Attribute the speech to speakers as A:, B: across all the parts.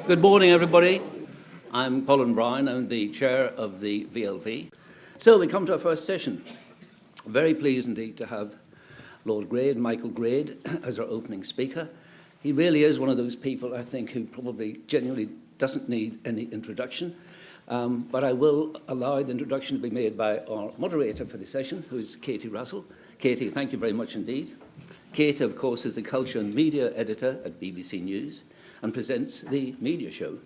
A: Good morning, everybody. I'm Colin Brown. I'm the chair of the VLV. So we come to our first session. Very pleased indeed to have Lord Grade, Michael Grade, as our opening speaker. He really is one of those people, I think, who probably genuinely doesn't need any introduction. But I will allow the introduction to be made by our moderator for the session, who is Katie Razzall. Katie, thank you very much indeed. Katie, of course, is the Culture and Media Editor at BBC News and presents the Media Show.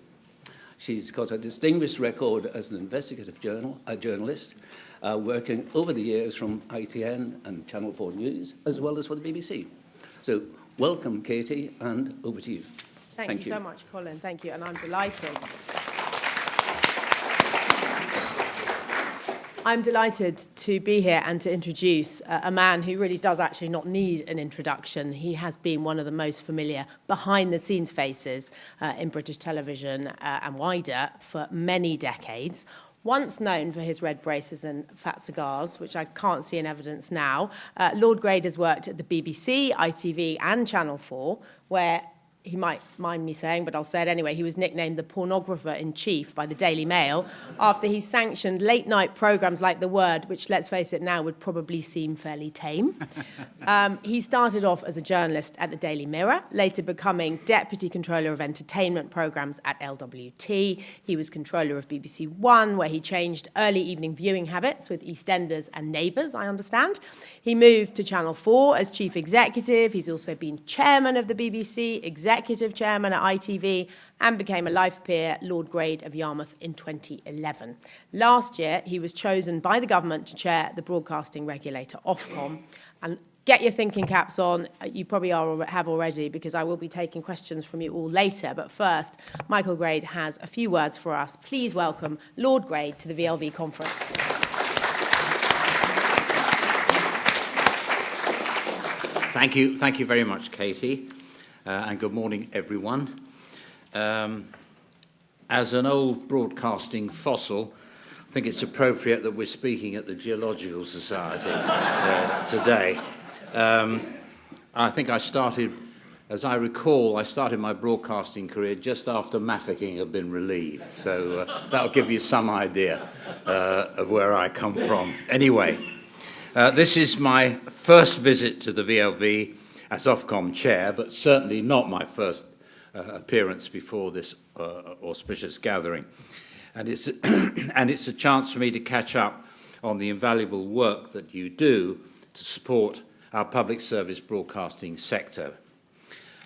A: She's got a distinguished record as an investigative journalist, working over the years from ITN and Channel 4 News, as well as for the BBC. So welcome, Katie, and over to you.
B: Thank you so much, Colin. Thank you, and I'm delighted. I'm delighted to be here and to introduce a man who really does actually not need an introduction. He has been one of the most familiar behind-the-scenes faces in British television and wider for many decades. Once known for his red braces and fat cigars, which I can't see in evidence now, Lord Grade has worked at the BBC, ITV and Channel 4, where he might mind me saying, but I'll say it anyway, he was nicknamed the pornographer-in-chief by the Daily Mail after he sanctioned late-night programmes like The Word, which, let's face it now, would probably seem fairly tame. He started off as a journalist at the Daily Mirror, later becoming Deputy Controller of Entertainment Programmes at LWT. He was Controller of BBC One, where he changed early evening viewing habits with EastEnders and Neighbours, I understand. He moved to Channel 4 as Chief Executive. He's also been Chairman of the BBC, Executive Chairman at ITV, and became a life peer, Lord Grade of Yarmouth, in 2011. Last year, he was chosen by the government to chair the broadcasting regulator, Ofcom. And get your thinking caps on. You probably have already, because I will be taking questions from you all later. But first, Michael Grade has a few words for us. Please welcome Lord Grade to the VLV conference.
C: Thank you very much, Katie. And good morning, everyone. As an old broadcasting fossil, I think it's appropriate that we're speaking at the Geological Society today. I think I started, as I recall, I started my broadcasting career just after Mafeking had been relieved. So that'll give you some idea of where I come from. Anyway, this is my first visit to the VLV as Ofcom chair, but certainly not my first appearance before this auspicious gathering. And it's a chance for me to catch up on the invaluable work that you do to support our public service broadcasting sector.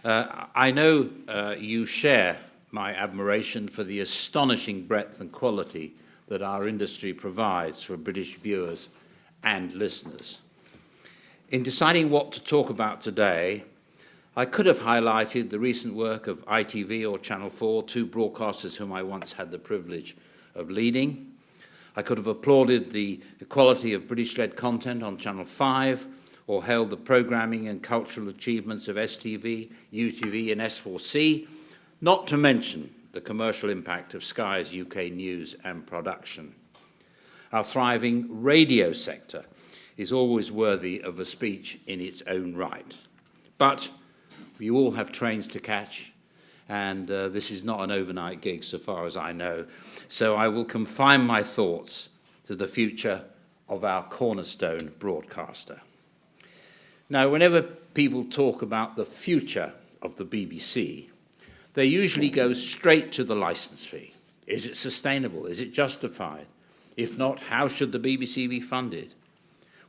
C: I know you share my admiration for the astonishing breadth and quality that our industry provides for British viewers and listeners. In deciding what to talk about today, I could have highlighted the recent work of ITV or Channel 4, two broadcasters whom I once had the privilege of leading. I could have applauded the quality of British-led content on Channel 5, or hailed the programming and cultural achievements of STV, UTV and S4C, not to mention the commercial impact of Sky's UK news and production. Our thriving radio sector is always worthy of a speech in its own right. But we all have trains to catch, and this is not an overnight gig so far as I know. So I will confine my thoughts to the future of our cornerstone broadcaster. Now, whenever people talk about the future of the BBC, they usually go straight to the licence fee. Is it sustainable? Is it justified? If not, how should the BBC be funded?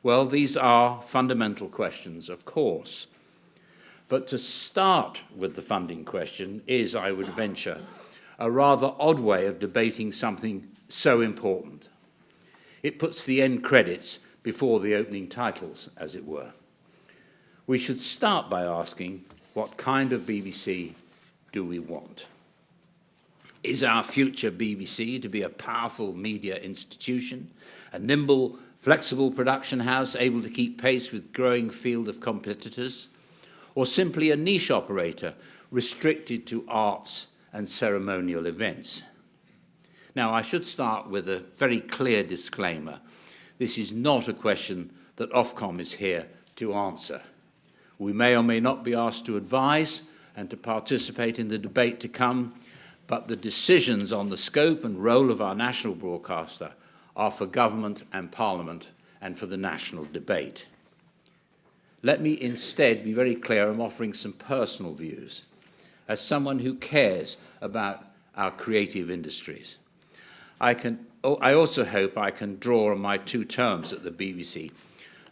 C: Well, these are fundamental questions, of course. But to start with the funding question is, I would venture, a rather odd way of debating something so important. It puts the end credits before the opening titles, as it were. We should start by asking, what kind of BBC do we want? Is our future BBC to be a powerful media institution, a nimble, flexible production house able to keep pace with growing field of competitors, or simply a niche operator restricted to arts and ceremonial events? Now, I should start with a very clear disclaimer. This is not a question that Ofcom is here to answer. We may or may not be asked to advise and to participate in the debate to come, but the decisions on the scope and role of our national broadcaster are for government and Parliament and for the national debate. Let me instead be very clear. I'm offering some personal views as someone who cares about our creative industries. I also hope I can draw on my 2 terms at the BBC,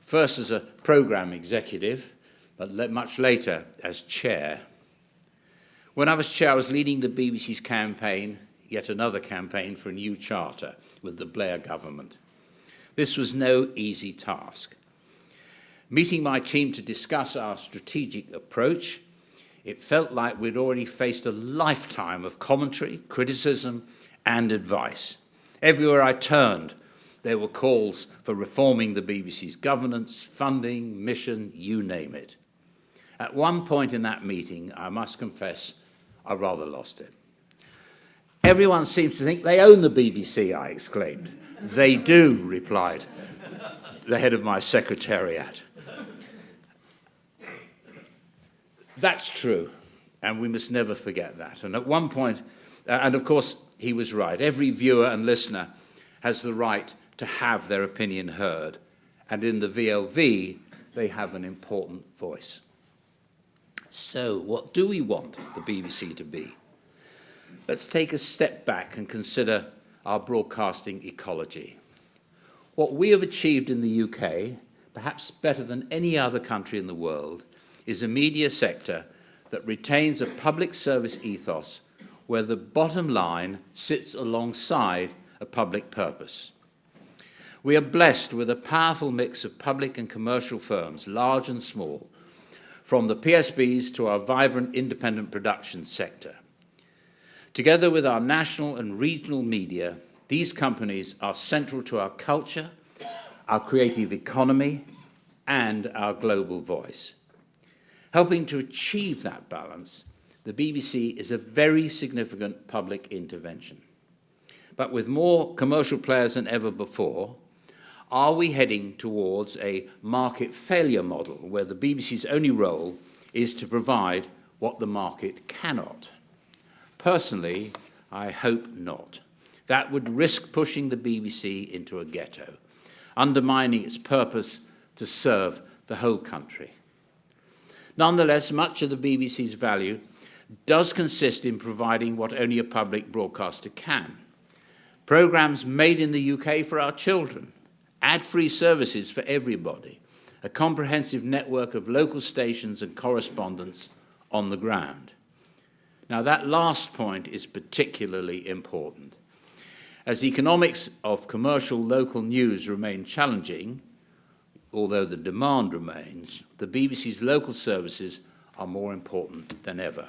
C: first as a programme executive, but much later as chair. When I was chair, I was leading the BBC's campaign, yet another campaign for a new charter with the Blair government. This was no easy task. Meeting my team to discuss our strategic approach, it felt like we'd already faced a lifetime of commentary, criticism, and advice. Everywhere I turned, there were calls for reforming the BBC's governance, funding, mission, you name it. At one point in that meeting, I must confess, I rather lost it. Everyone seems to think they own the BBC, I exclaimed. They do, replied the head of my secretariat. That's true, and we must never forget that. And at one point, and of course, he was right. Every viewer and listener has the right to have their opinion heard, and in the VLV, they have an important voice. So, what do we want the BBC to be? Let's take a step back and consider our broadcasting ecology. What we have achieved in the UK, perhaps better than any other country in the world, is a media sector that retains a public service ethos where the bottom line sits alongside a public purpose. We are blessed with a powerful mix of public and commercial firms, large and small, from the PSBs to our vibrant independent production sector. Together with our national and regional media, these companies are central to our culture, our creative economy, and our global voice. Helping to achieve that balance, the BBC is a very significant public intervention. But with more commercial players than ever before, are we heading towards a market failure model where the BBC's only role is to provide what the market cannot? Personally, I hope not. That would risk pushing the BBC into a ghetto, undermining its purpose to serve the whole country. Nonetheless, much of the BBC's value does consist in providing what only a public broadcaster can. Programmes made in the UK for our children, ad-free services for everybody, a comprehensive network of local stations and correspondents on the ground. Now, that last point is particularly important. As the economics of commercial local news remain challenging, although the demand remains, the BBC's local services are more important than ever.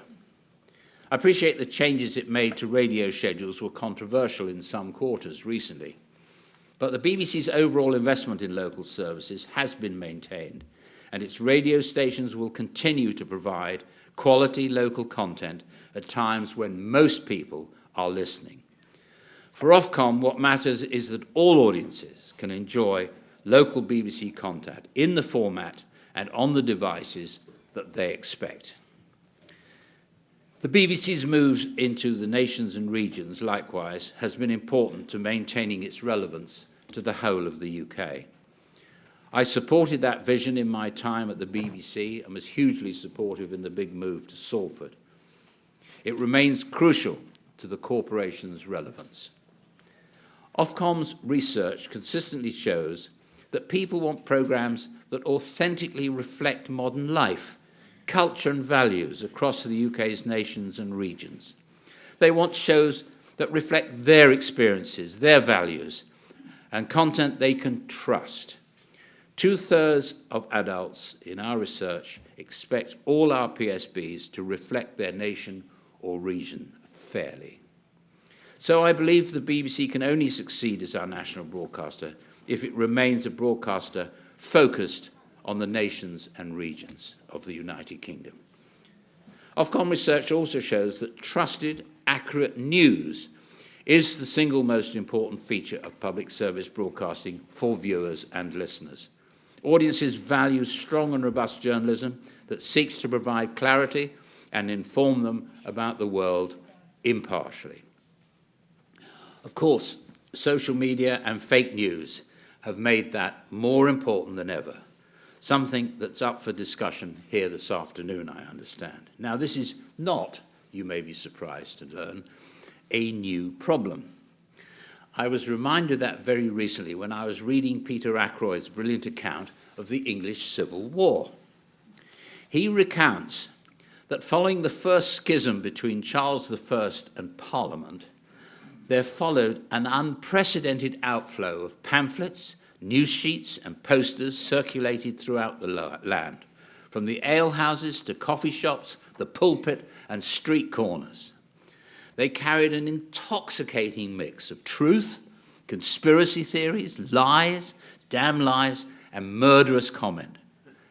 C: I appreciate the changes it made to radio schedules were controversial in some quarters recently, but the BBC's overall investment in local services has been maintained, and its radio stations will continue to provide quality local content at times when most people are listening. For Ofcom, what matters is that all audiences can enjoy local BBC content in the format and on the devices that they expect. The BBC's moves into the nations and regions, likewise, has been important to maintaining its relevance to the whole of the UK. I supported that vision in my time at the BBC and was hugely supportive in the big move to Salford. It remains crucial to the corporation's relevance. Ofcom's research consistently shows that people want programmes that authentically reflect modern life, culture and values across the UK's nations and regions. They want shows that reflect their experiences, their values, and content they can trust. 2/3 of adults in our research expect all our PSBs to reflect their nation or region fairly. So I believe the BBC can only succeed as our national broadcaster if it remains a broadcaster focused on the nations and regions of the United Kingdom. Ofcom research also shows that trusted, accurate news is the single most important feature of public service broadcasting for viewers and listeners. Audiences value strong and robust journalism that seeks to provide clarity and inform them about the world impartially. Of course, social media and fake news have made that more important than ever, something that's up for discussion here this afternoon, I understand. Now, this is not, you may be surprised to learn, a new problem. I was reminded that very recently when I was reading Peter Ackroyd's brilliant account of the English Civil War. He recounts that following the first schism between Charles I and Parliament, there followed an unprecedented outflow of pamphlets, news sheets and posters circulated throughout the land, from the alehouses to coffee shops, the pulpit and street corners. They carried an intoxicating mix of truth, conspiracy theories, lies, damn lies, and murderous comment.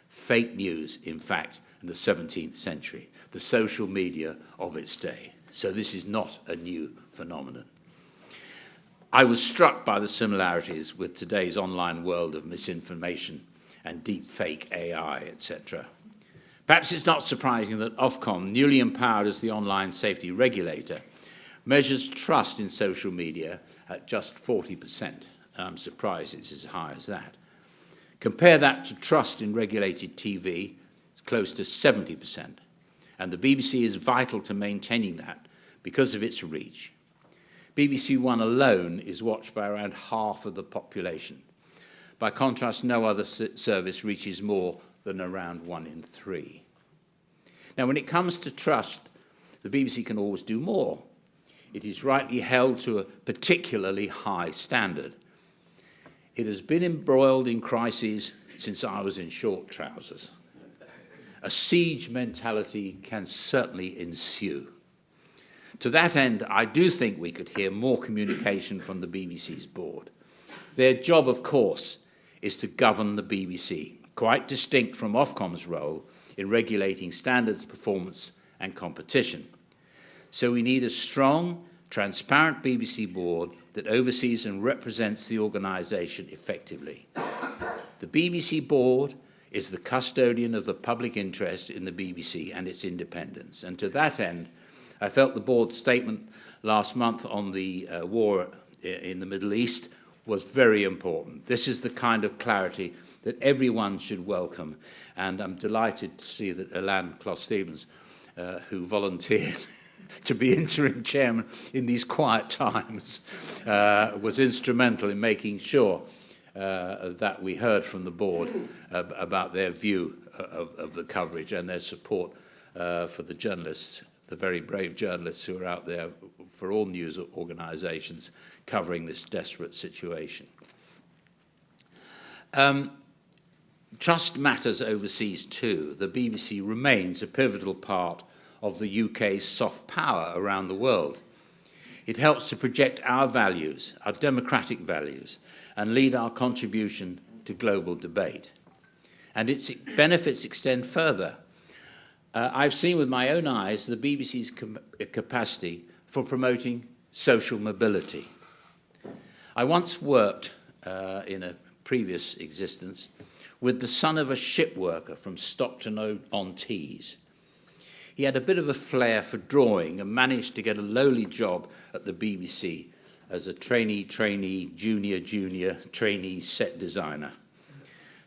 C: Fake news, in fact, in the 17th century, the social media of its day. So this is not a new phenomenon. I was struck by the similarities with today's online world of misinformation and deep fake AI, etc. Perhaps it's not surprising that Ofcom, newly empowered as the online safety regulator, measures trust in social media at just 40%. And I'm surprised it's as high as that. Compare that to trust in regulated TV, it's close to 70%. And the BBC is vital to maintaining that because of its reach. BBC One alone is watched by around half of the population. By contrast, no other service reaches more than around 1 in 3. Now, when it comes to trust, the BBC can always do more. It is rightly held to a particularly high standard. It has been embroiled in crises since I was in short trousers. A siege mentality can certainly ensue. To that end, I do think we could hear more communication from the BBC's board. Their job, of course, is to govern the BBC, quite distinct from Ofcom's role in regulating standards, performance, and competition. So we need a strong, transparent BBC board that oversees and represents the organisation effectively. The BBC board is the custodian of the public interest in the BBC and its independence. And to that end, I felt the board's statement last month on the war in the Middle East was very important. This is the kind of clarity that everyone should welcome. And I'm delighted to see that Alan Clough-Stevens, who volunteered to be interim chairman in these quiet times, was instrumental in making sure that we heard from the board about their view of the coverage and their support for the journalists, the very brave journalists who are out there for all news organisations covering this desperate situation. Trust matters overseas too. The BBC remains a pivotal part of the UK's soft power around the world. It helps to project our values, our democratic values, and lead our contribution to global debate. And its benefits extend further. I've seen with my own eyes the BBC's capacity for promoting social mobility. I once worked in a previous existence with the son of a ship worker from Stockton-on-Tees. He had a bit of a flair for drawing and managed to get a lowly job at the BBC as a trainee, junior, trainee set designer.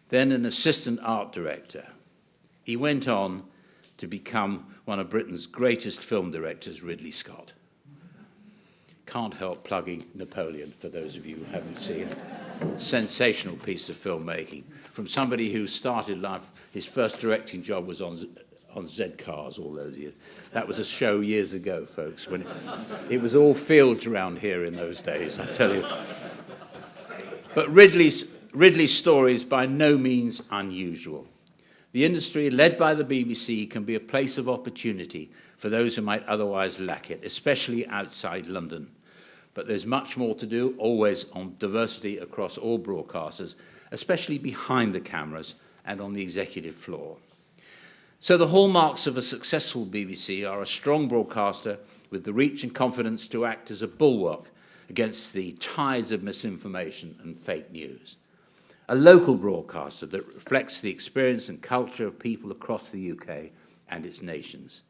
C: Then an assistant art director. He went on to become one of Britain's greatest film directors, Ridley Scott. Can't help plugging Napoleon, for those of you who haven't seen it. Sensational piece of filmmaking from somebody who started life, his first directing job was on Z-Cars all those years. That was a show years ago, folks, when it was all fields around here in those days, I tell you. But Ridley's story is by no means unusual. The industry, led by the BBC, can be a place of opportunity for those who might otherwise lack it, especially outside London. But there's much more to do, always, on diversity across all broadcasters, especially behind the cameras and on the executive floor. So the hallmarks of a successful BBC are a strong broadcaster with the reach and confidence to act as a bulwark against the tides of misinformation and fake news. A local broadcaster that reflects the experience and culture of people across the UK and its nations.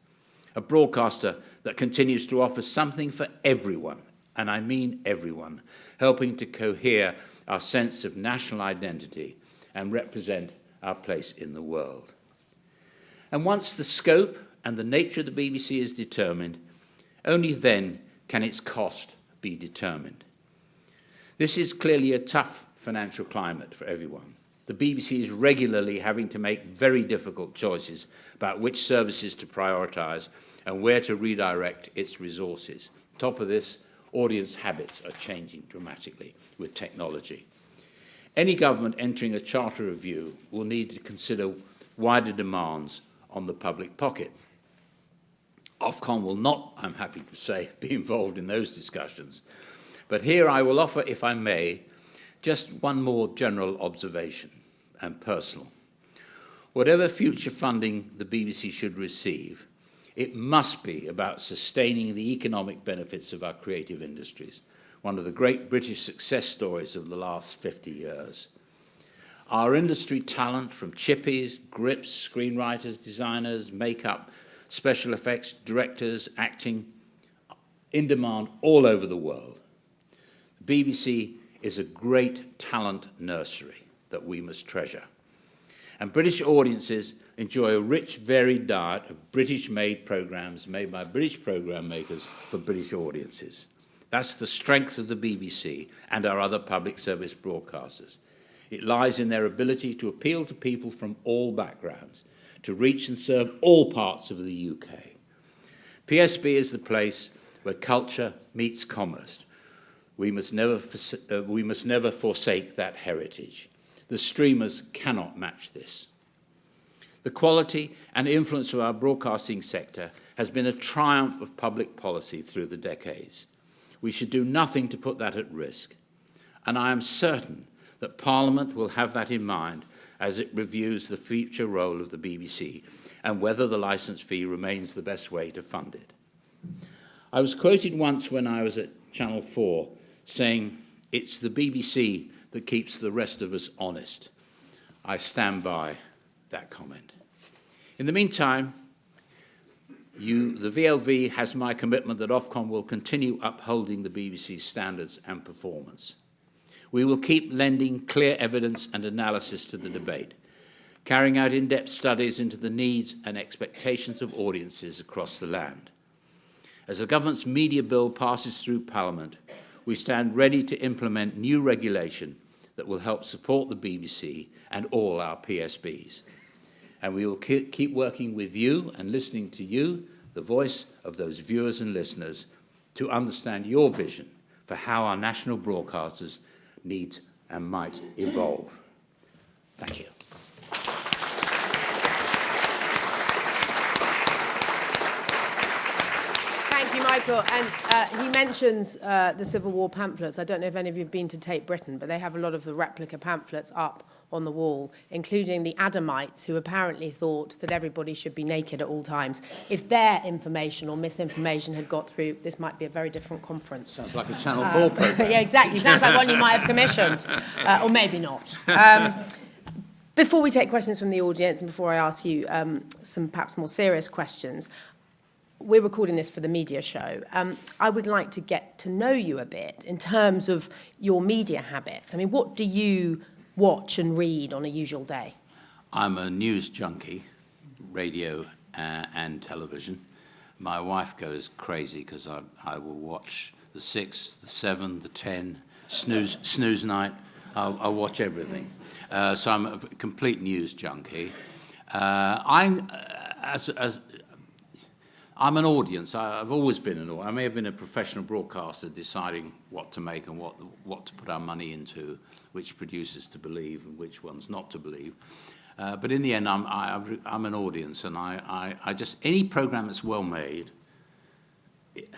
C: a broadcaster that continues to offer something for everyone, and I mean everyone, helping to cohere our sense of national identity and represent our place in the world. And once the scope and the nature of the BBC is determined, only then can its cost be determined. This is clearly a tough financial climate for everyone. The BBC is regularly having to make very difficult choices about which services to prioritise and where to redirect its resources. On top of this, audience habits are changing dramatically with technology. Any government entering a charter review will need to consider wider demands on the public pocket. Ofcom will not, I'm happy to say, be involved in those discussions. But here I will offer, if I may, just one more general observation and personal. Whatever future funding the BBC should receive, it must be about sustaining the economic benefits of our creative industries, one of the great British success stories of the last 50 years. Our industry talent, from chippies, grips, screenwriters, designers, makeup, special effects, directors, acting, in demand all over the world. The BBC is a great talent nursery that we must treasure. And British audiences enjoy a rich, varied diet of British-made programmes made by British programme makers for British audiences. That's the strength of the BBC and our other public service broadcasters. It lies in their ability to appeal to people from all backgrounds, to reach and serve all parts of the UK. PSB is the place where culture meets commerce. We must never forsake that heritage. The streamers cannot match this. The quality and influence of our broadcasting sector has been a triumph of public policy through the decades. We should do nothing to put that at risk. And I am certain that Parliament will have that in mind as it reviews the future role of the BBC and whether the licence fee remains the best way to fund it. I was quoted once when I was at Channel 4 saying, "It's the BBC that keeps the rest of us honest." I stand by that comment. In the meantime, the VLV has my commitment that Ofcom will continue upholding the BBC's standards and performance. We will keep lending clear evidence and analysis to the debate, carrying out in-depth studies into the needs and expectations of audiences across the land. As the government's media bill passes through Parliament, we stand ready to implement new regulation that will help support the BBC and all our PSBs. And we will keep working with you and listening to you, the voice of those viewers and listeners, to understand your vision for how our national broadcasters need and might evolve. Thank you.
B: Thank you, Michael. And he mentions the Civil War pamphlets. I don't know if any of you have been to Tate Britain, but they have a lot of the replica pamphlets up on the wall, including the Adamites, who apparently thought that everybody should be naked at all times. If their information or misinformation had got through, this might be a very different conference.
C: Sounds like a Channel 4 programme.
B: Yeah, exactly. Sounds like one you might have commissioned, or maybe not. Before we take questions from the audience and before I ask you some perhaps more serious questions, we're recording this for the media show. I would like to get to know you a bit in terms of your media habits. I mean, what do you watch and read on a usual day?
C: I'm a news junkie, radio and television. My wife goes crazy because I will watch the 6, the 7, the 10, snooze night. I'll watch everything. So I'm a complete news junkie. I'm an audience. I've always been an audience. I may have been a professional broadcaster deciding what to make and what to put our money into, which producers to believe and which ones not to believe. But in the end, I'm an audience, and I just, any program that's well made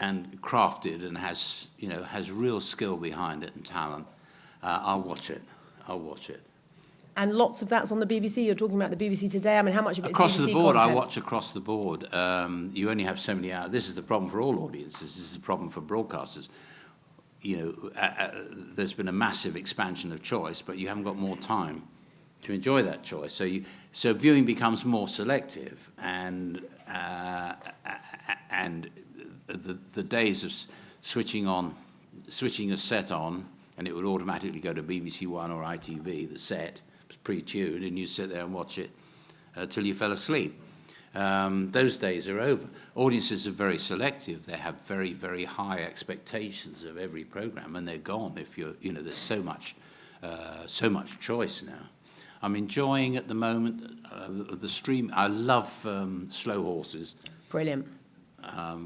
C: and crafted and has real skill behind it and talent, I'll watch it.
B: And lots of that's on the BBC. You're talking about the BBC Today. I mean, how much of it is
C: across
B: BBC
C: the board?
B: content?
C: I watch across the board. You only have so many hours. This is the problem for all audiences. This is the problem for broadcasters. There's been a massive expansion of choice, but you haven't got more time to enjoy that choice. So viewing becomes more selective, and and the days of switching a set on, and it would automatically go to BBC One or ITV. The set was pre-tuned, and you sit there and watch it till you fell asleep. Those days are over. Audiences are very selective. They have very, very high expectations of every program, and they're gone if there's so much choice now. I'm enjoying at the moment the stream. I love Slow Horses.
B: Brilliant.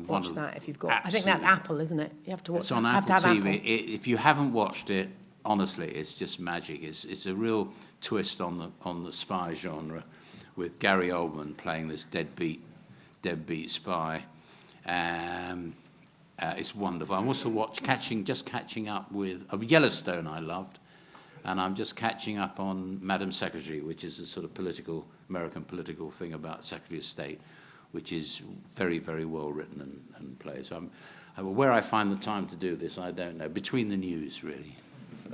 B: Watch that if you've got. I think that's Apple, isn't it? You have to watch.
C: It's on Apple TV. If you haven't watched it, honestly, it's just magic. It's a real twist on the spy genre, with Gary Oldman playing this deadbeat spy. It's wonderful. I'm also catching up with Yellowstone. I loved, and I'm just catching up on Madam Secretary, which is a sort of American political thing about Secretary of State, which is very, very well written and played. So where I find the time to do this, I don't know. Between the news, really.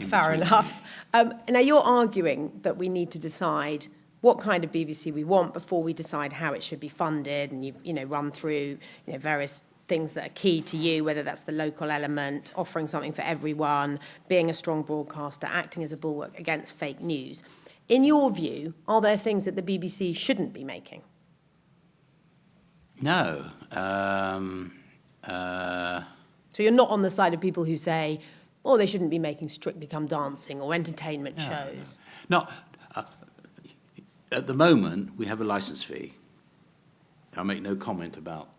B: Fair enough. Now, you're arguing that we need to decide what kind of BBC we want before we decide how it should be funded, and you've run through various things that are key to you, whether that's the local element, offering something for everyone, being a strong broadcaster, acting as a bulwark against fake news. In your view, are there things that the BBC shouldn't be making?
C: No.
B: So you're not on the side of people who say, oh, they shouldn't be making Strictly Come Dancing or entertainment shows?
C: No. At the moment, we have a licence fee. I make no comment about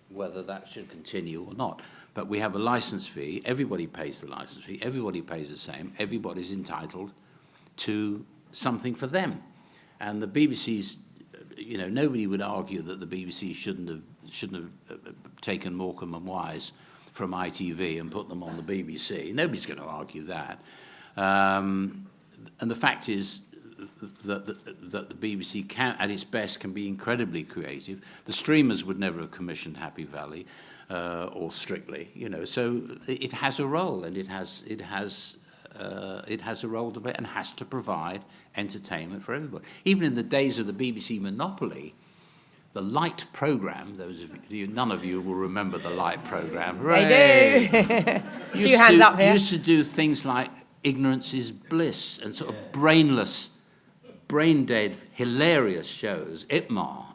C: whether that should continue or not. But we have a licence fee. Everybody pays the licence fee. Everybody pays the same. Everybody's entitled to something for them. And the BBC's, nobody would argue that the BBC shouldn't have taken Morecambe and Wise from ITV and put them on the BBC. Nobody's going to argue that. And the fact is that the BBC at its best, can be incredibly creative. The streamers would never have commissioned Happy Valley or Strictly, So it has a role, and it has a role to play, and has to provide entertainment for everybody. Even in the days of the BBC monopoly, the Light programme, none of you will remember the Light programme.
B: They do. A few hands up here.
C: Used to do things like Ignorance is Bliss, and sort of brainless, brain-dead, hilarious shows. Itmar,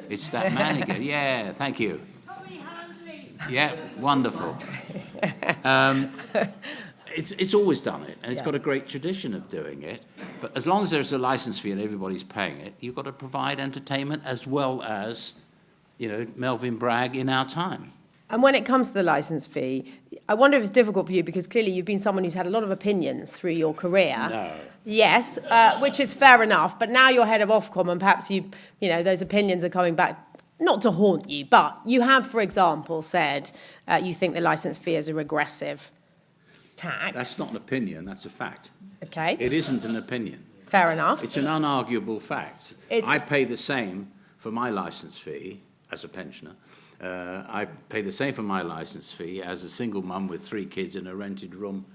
C: it's that man again. Yeah, thank you. Yeah, wonderful. It's always done it, and it's got a great tradition of doing it. But as long as there's a licence fee and everybody's paying it, you've got to provide entertainment as well as, Melvin Bragg in our time.
B: And when it comes to the licence fee, I wonder if it's difficult for you, because clearly you've been someone who's had a lot of opinions through your career.
C: No.
B: Yes, which is fair enough. But now you're head of Ofcom, and perhaps those opinions are coming back, not to haunt you, but you have, for example, said you think the licence fee is a regressive tax.
C: That's not an opinion, that's a fact.
B: Okay.
C: It isn't an opinion.
B: Fair enough.
C: It's an unarguable fact. I pay the same for my licence fee as a pensioner. I pay the same for my licence fee as a single mum with 3 kids in a rented room,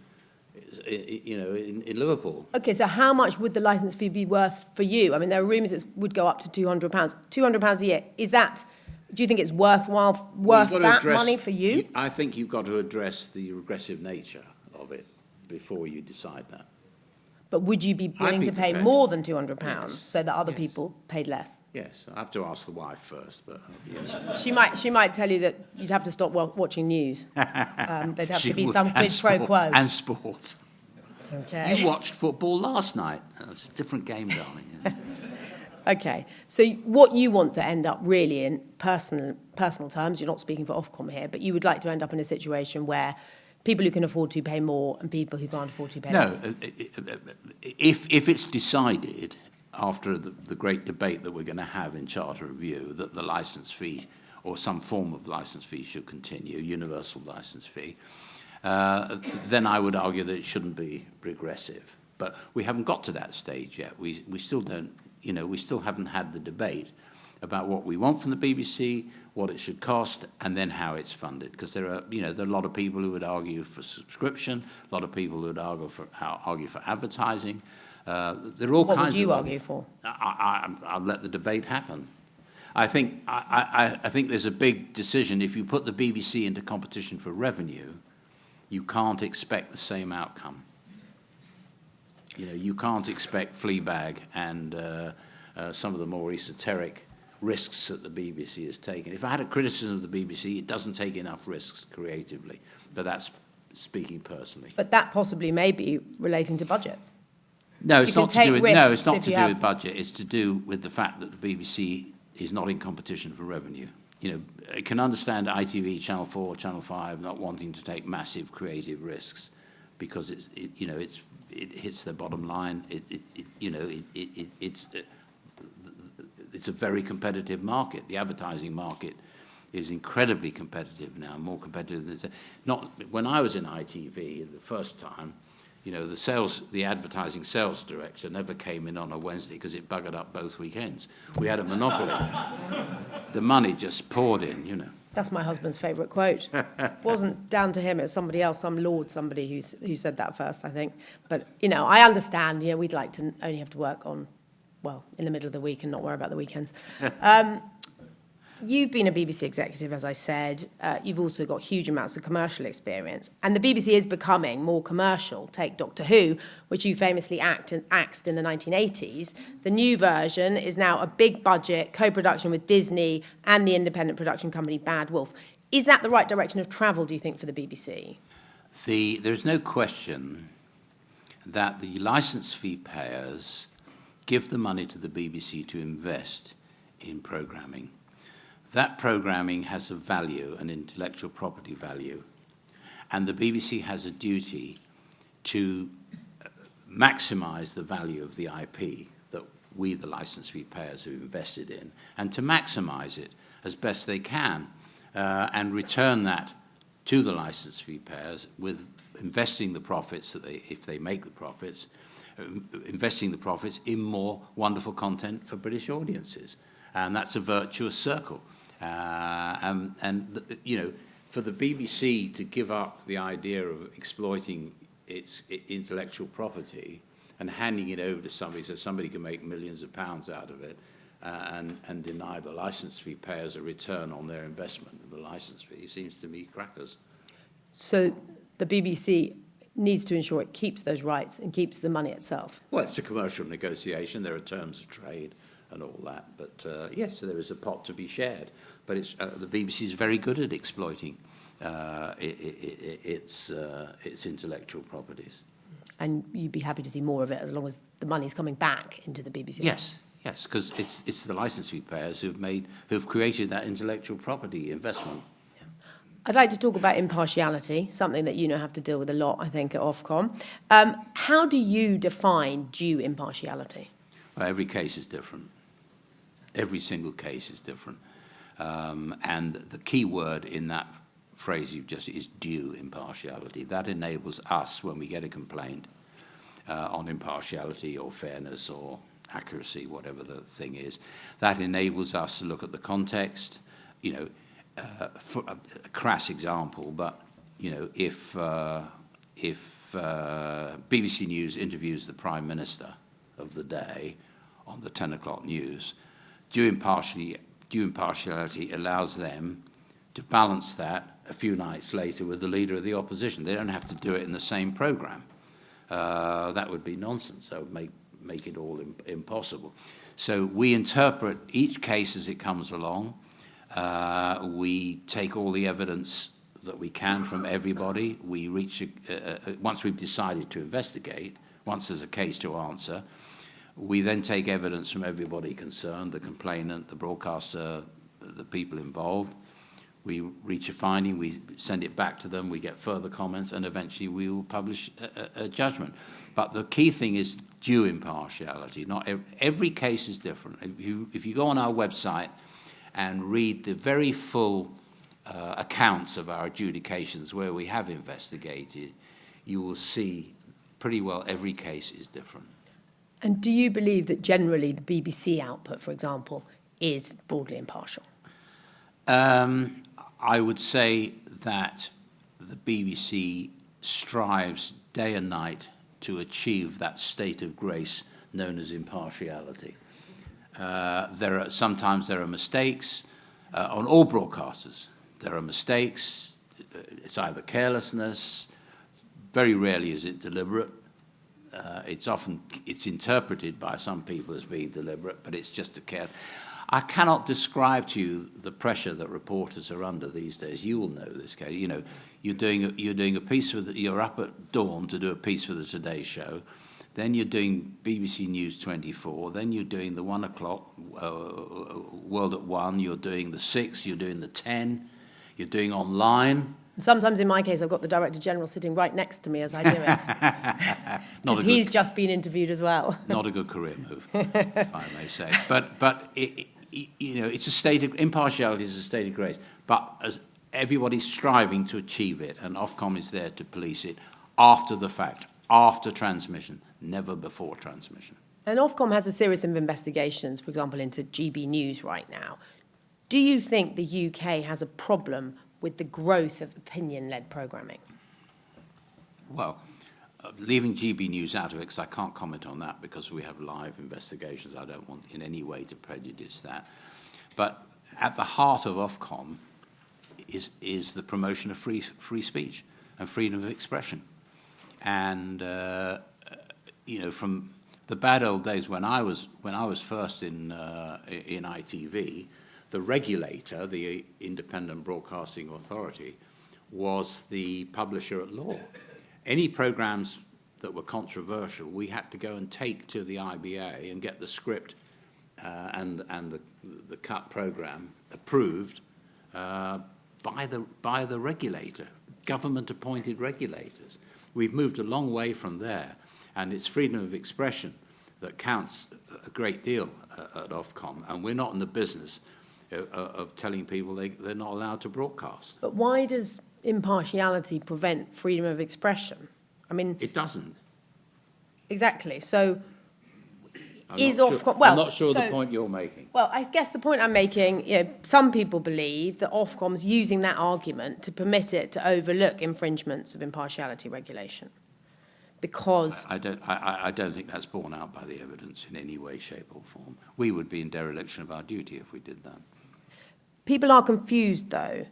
C: in Liverpool. Okay,
B: so how much would the licence fee be worth for you? I mean, there are rumours it would go up to £200. £200 a year. Do you think it's worth that money for you?
C: I think you've got to address the regressive nature of it before you decide that.
B: But would you be willing to pay more than £200 so that other people paid less?
C: Yes, I have to ask the wife first, but
B: she might tell you that you'd have to stop watching news. There'd have to be some quid pro quo.
C: And sport.
B: Okay.
C: You watched football last night. It's a different game, darling.
B: Okay, so what you want to end up really in personal terms, you're not speaking for Ofcom here, but you would like to end up in a situation where people who can afford to pay more and people who can't afford to pay less.
C: No, if it's decided after the great debate that we're going to have in Charter Review that the licence fee or some form of licence fee should continue, universal licence fee, then I would argue that it shouldn't be regressive. But we haven't got to that stage yet. We still don't, we still haven't had the debate about what we want from the BBC, what it should cost, and then how it's funded. Because there are a lot of people who would argue for subscription, a lot of people who would argue for advertising. There are all kinds of.
B: What would you argue for?
C: I'll let the debate happen. I think there's a big decision. If you put the BBC into competition for revenue, you can't expect the same outcome. You know, you can't expect Fleabag and some of the more esoteric risks that the BBC has taken. If I had a criticism of the BBC, it doesn't take enough risks creatively. But that's speaking personally.
B: But that possibly may be relating to budgets.
C: No, it's not to do with
B: with
C: budget. It's to do with the fact that the BBC is not in competition for revenue. You know, I can understand ITV, Channel 4, Channel 5 not wanting to take massive creative risks because it hits their bottom line. It's a very competitive market. The advertising market is incredibly competitive now, more competitive than not. When I was in ITV the first time, you know, the advertising sales director never came in on a Wednesday because it buggered up both weekends. We had a monopoly. The money just poured in, you know.
B: That's my husband's favourite quote. It wasn't down to him, it was somebody else, some lord, somebody who said that first, I think. But, you know, I understand, you know, we'd like to only have to work on, well, in the middle of the week and not worry about the weekends. You've been a BBC executive, as I said. You've also got huge amounts of commercial experience. And the BBC is becoming more commercial. Take Doctor Who, which you famously axed in the 1980s. The new version is now a big budget co-production with Disney and the independent production company Bad Wolf. Is that the right direction of travel, do you think, for the BBC?
C: There's no question that the licence fee payers give the money to the BBC to invest in programming. That programming has a value, an intellectual property value, and the BBC has a duty to maximise the value of the IP that we, the licence fee payers, have invested in, and to maximise it as best they can, and return that to the licence fee payers with investing the profits, if they make the profits, investing the profits in more wonderful content for British audiences. And that's a virtuous circle. You know, for the BBC to give up the idea of exploiting its intellectual property and handing it over to somebody so somebody can make millions of pounds out of it, and deny the licence fee payers a return on their investment in the licence fee seems to me crackers.
B: So the BBC needs to ensure it keeps those rights and keeps the money itself.
C: Well, it's a commercial negotiation. There are terms of trade and all that. But yes, there is a pot to be shared. But the BBC is very good at exploiting its intellectual properties.
B: And you'd be happy to see more of it as long as the money's coming back into the BBC?
C: Yes, because it's the licence fee payers who've created that intellectual property investment.
B: Yeah. I'd like to talk about impartiality, something that you now have to deal with a lot, I think, at Ofcom. How do you define due impartiality?
C: Well, every case is different. Every single case is different. And the key word in that phrase you've just is due impartiality. That enables us, when we get a complaint on impartiality or fairness or accuracy, whatever the thing is, that enables us to look at the context. You know, for a crass example, but you know, if BBC News interviews the Prime Minister of the day on the 10 o'clock news, due impartiality allows them to balance that a few nights later with the leader of the opposition. They don't have to do it in the same programme. That would be nonsense. That would make it all impossible. So we interpret each case as it comes along. We take all the evidence that we can from everybody. We reach once we've decided to investigate, once there's a case to answer, we then take evidence from everybody concerned, the complainant, the broadcaster, the people involved. We reach a finding, we send it back to them, we get further comments, and eventually we will publish a judgment. But the key thing is due impartiality. Not every case is different. If you go on our website and read the very full accounts of our adjudications where we have investigated, you will see pretty well every case is different.
B: And do you believe that generally the BBC output, for example, is broadly impartial?
C: I would say that the BBC strives day and night to achieve that state of grace known as impartiality. Sometimes there are mistakes on all broadcasters. There are mistakes. It's either carelessness. Very rarely is it deliberate. It's interpreted by some people as being deliberate, but it's just a care. I cannot describe to you the pressure that reporters are under these days. You will know this, Kate. You know, you're doing a piece you're up at dawn to do a piece for the Today Show, then you're doing BBC News 24, then you're doing the 1 o'clock World at 1, you're doing the 6, you're doing the 10, you're doing online.
B: Sometimes in my case, I've got the Director General sitting right next to me as I do it. Because he's just been interviewed as well.
C: Not a good career move, if I may say. But it's a state of impartiality is a state of grace. But as everybody's striving to achieve it, and Ofcom is there to police it after the fact, after transmission, never before transmission.
B: And Ofcom has a series of investigations, for example, into GB News right now. Do you think the UK has a problem with the growth of opinion-led programming?
C: Well, leaving GB News out of it, because I can't comment on that because we have live investigations. I don't want in any way to prejudice that. But at the heart of Ofcom is the promotion of free speech and freedom of expression. And from the bad old days when I was first in ITV, the regulator, the Independent Broadcasting Authority, was the publisher at law. Any programs that were controversial, we had to go and take to the IBA and get the script and the cut program approved by the regulator, government-appointed regulators. We've moved a long way from there, and it's freedom of expression that counts a great deal at Ofcom, and we're not in the business of telling people they're not allowed to broadcast.
B: But why does impartiality prevent freedom of expression? I mean,
C: it doesn't.
B: Exactly. So
C: I'm not sure the point you're making.
B: Well, I guess the point I'm making, some people believe that Ofcom's using that argument to permit it to overlook infringements of impartiality regulation. Because
C: I don't think that's borne out by the evidence in any way, shape or form. We would be in dereliction of our duty if we did that.
B: People are confused, though.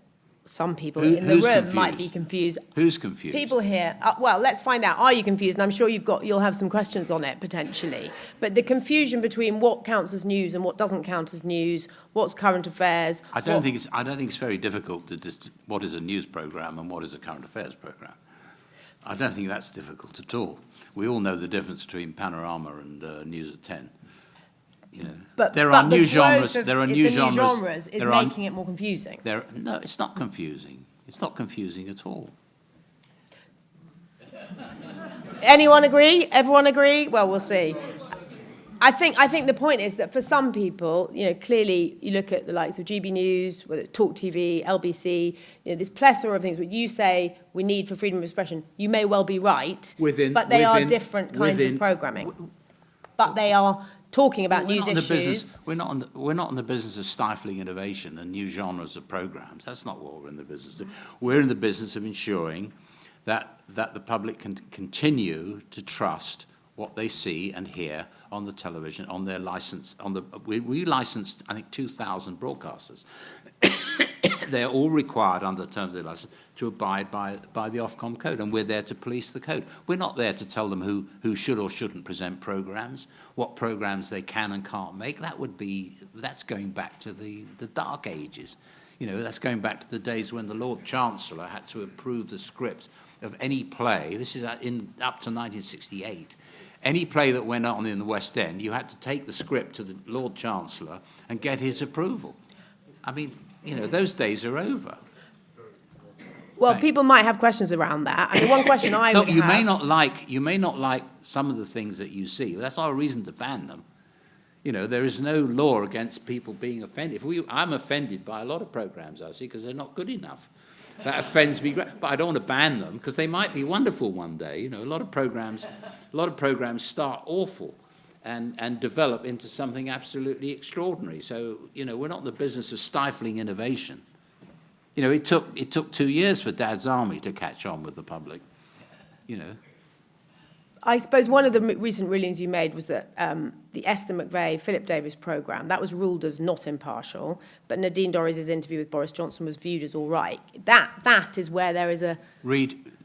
B: Some people in the room might be confused.
C: Who's confused?
B: People here. Well, let's find out. Are you confused? And I'm sure you'll have some questions on it potentially. But the confusion between what counts as news and what doesn't count as news, what's current affairs.
C: I don't think it's very difficult to what is a news programme and what is a current affairs programme. I don't think that's difficult at all. We all know the difference between Panorama and News at 10.
B: But
C: there are new genres.
B: There are new genres. Is making it more confusing.
C: No, it's not confusing. It's not confusing at all.
B: Anyone agree? Everyone agree? Well, we'll see. I think the point is that for some people, clearly you look at the likes of GB News, whether it's Talk TV, LBC, this plethora of things which you say we need for freedom of expression. You may well be right, but they are different kinds of programming. But they are talking about news issues.
C: We're not in the business of stifling innovation and new genres of programs. That's not what we're in the business of. We're in the business of ensuring that the public can continue to trust what they see and hear on the television, on their license. We licensed, I think, 2,000 broadcasters. They're all required under the terms of their license to abide by the Ofcom code, and we're there to police the code. We're not there to tell them who should or shouldn't present programs, what programs they can and can't make. That's going back to the dark ages. That's going back to the days when the Lord Chancellor had to approve the script of any play. This is up to 1968. Any play that went on in the West End, you had to take the script to the Lord Chancellor and get his approval. I mean, those days are over.
B: Well, people might have questions around that. I mean, one question I would have...
C: You may not like some of the things that you see. That's not a reason to ban them. There is no law against people being offended. I'm offended by a lot of programs I see because they're not good enough. That offends me, but I don't want to ban them because they might be wonderful one day. A lot of programs start awful and develop into something absolutely extraordinary. So we're not in the business of stifling innovation. It took 2 years for Dad's Army to catch on with the public.
B: I suppose one of the recent rulings you made was that the Esther McVeigh, Philip Davis programme, that was ruled as not impartial, but Nadine Dorries' interview with Boris Johnson was viewed as all right. That is where there is a...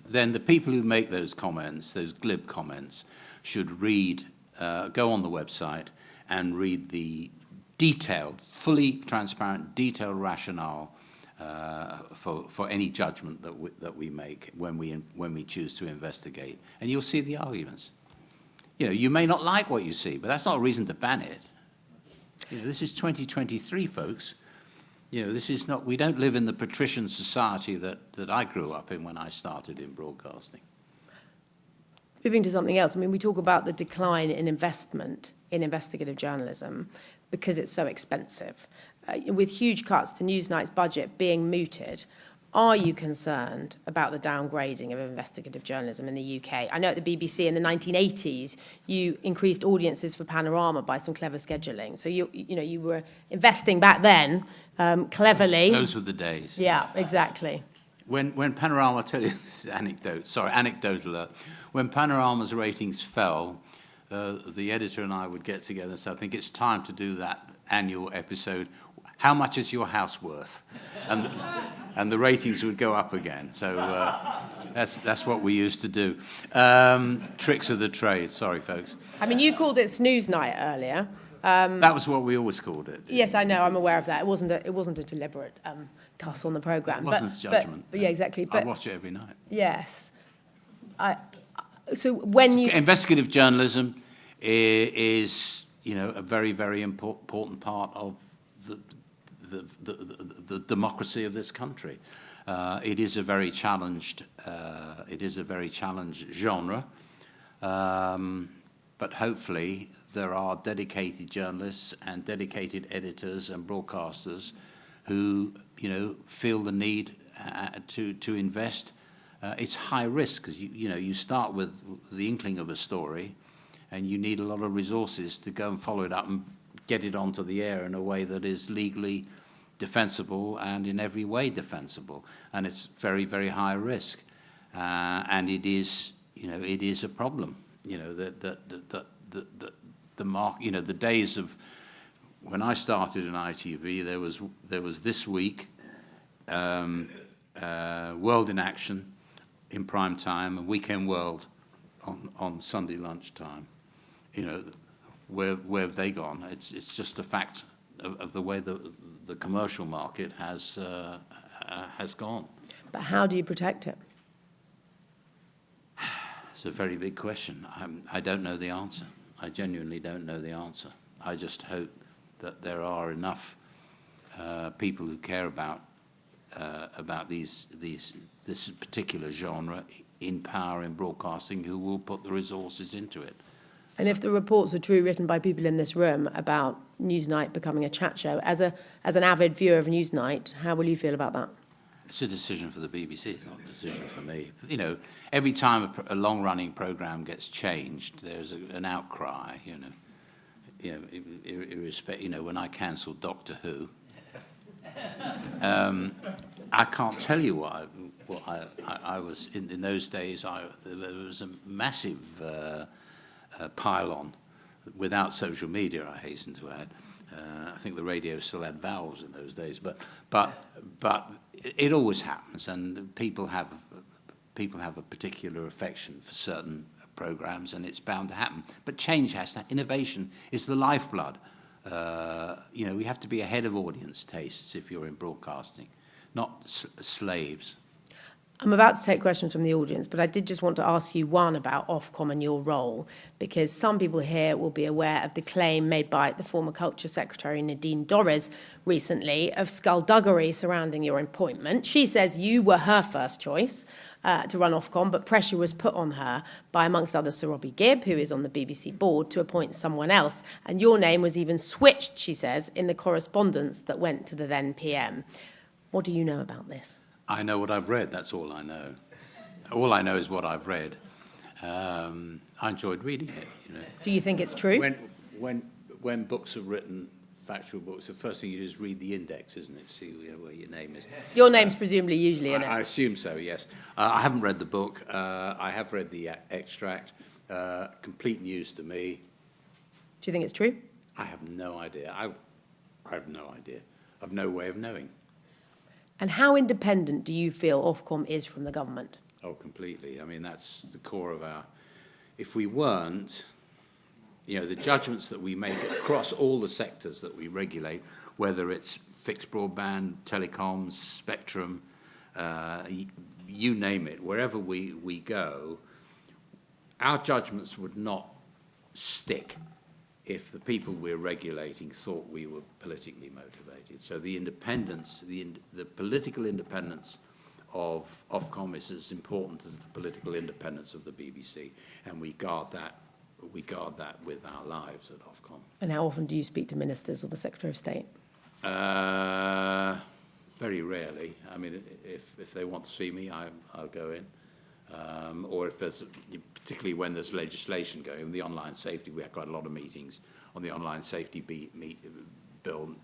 C: Then the people who make those comments, those glib comments, should go on the website and read the detailed, fully transparent, detailed rationale for any judgment that we make when we choose to investigate, and you'll see the arguments. You may not like what you see, but that's not a reason to ban it. This is 2023, folks. This is not. We don't live in the patrician society that I grew up in when I started in broadcasting.
B: Moving to something else, I mean, we talk about the decline in investment in investigative journalism because it's so expensive. With huge cuts to Newsnight's budget being mooted, are you concerned about the downgrading of investigative journalism in the UK? I know at the BBC in the 1980s, you increased audiences for Panorama by some clever scheduling. So you were investing back then cleverly.
C: Those were the days.
B: Yeah, exactly.
C: When Panorama, I'll tell you this anecdote alert. When Panorama's ratings fell, the editor and I would get together and say, I think it's time to do that annual episode. How much is your house worth? And the ratings would go up again. So that's what we used to do. Tricks of the trade. Sorry, folks.
B: I mean, you called it snooze night earlier.
C: That was what we always called it.
B: Yes, I know. I'm aware of that. It wasn't a deliberate cuss on the programme.
C: It wasn't judgment.
B: But yeah, exactly. But
C: I watch it every night.
B: Yes. So when you...
C: Investigative journalism is a very, very important part of the democracy of this country. It is a very challenged genre, but hopefully there are dedicated journalists and dedicated editors and broadcasters who feel the need to invest. It's high risk because you start with the inkling of a story, and you need a lot of resources to go and follow it up and get it onto the air in a way that is legally defensible and in every way defensible. And it's very, very high risk, and it is a problem. The days of when I started in ITV, there was This Week, World in Action in prime time, and Weekend World on Sunday lunchtime. Where have they gone? It's just a fact of the way the commercial market has gone.
B: But how do you protect it?
C: It's a very big question. I don't know the answer. I genuinely don't know the answer. I just hope that there are enough people who care about this particular genre in power in broadcasting who will put the resources into it.
B: And if the reports are true, written by people in this room about Newsnight becoming a chat show, as an avid viewer of Newsnight, how will you feel about that?
C: It's a decision for the BBC. It's not a decision for me. Every time a long-running programme gets changed, there's an outcry. When I cancelled Doctor Who, I can't tell you what I was in those days. There was a massive pile-on without social media, I hasten to add. I think the radio still had valves in those days, but it always happens, and people have a particular affection for certain programs, and it's bound to happen. But change has to. Innovation is the lifeblood. We have to be ahead of audience tastes if you're in broadcasting, not slaves.
B: I'm about to take questions from the audience, but I did just want to ask you one about Ofcom and your role, because some people here will be aware of the claim made by the former Culture Secretary Nadine Dorries recently of skullduggery surrounding your appointment. She says you were her first choice to run Ofcom, but pressure was put on her by, amongst others, Sir Robbie Gibb, who is on the BBC board, to appoint someone else. And your name was even switched, she says, in the correspondence that went to the then PM. What do you know about this?
C: I know what I've read, that's all I know. All I know is what I've read. I enjoyed reading it.
B: Do you think it's true?
C: When books are written, factual books, the first thing you do is read the index, isn't it? See where your name is.
B: Your name's presumably usually in it.
C: I assume so, yes. I haven't read the book. I have read the extract. Complete news to me.
B: Do you think it's true?
C: I have no idea. I have no idea. I've no way of knowing.
B: And how independent do you feel Ofcom is from the government?
C: Oh, completely. I mean, that's the core of our... If we weren't, you know, the judgments that we make across all the sectors that we regulate, whether it's fixed broadband, telecoms, spectrum, you name it, wherever we go, our judgments would not stick if the people we're regulating thought we were politically motivated. So the independence, the political independence of Ofcom is as important as the political independence of the BBC, and we guard that with our lives at Ofcom.
B: And how often do you speak to ministers or the Secretary of State?
C: Very rarely. I mean, if they want to see me, I'll go in. Or if there's, particularly when there's legislation going, the online safety, we have quite a lot of meetings on the online safety bill,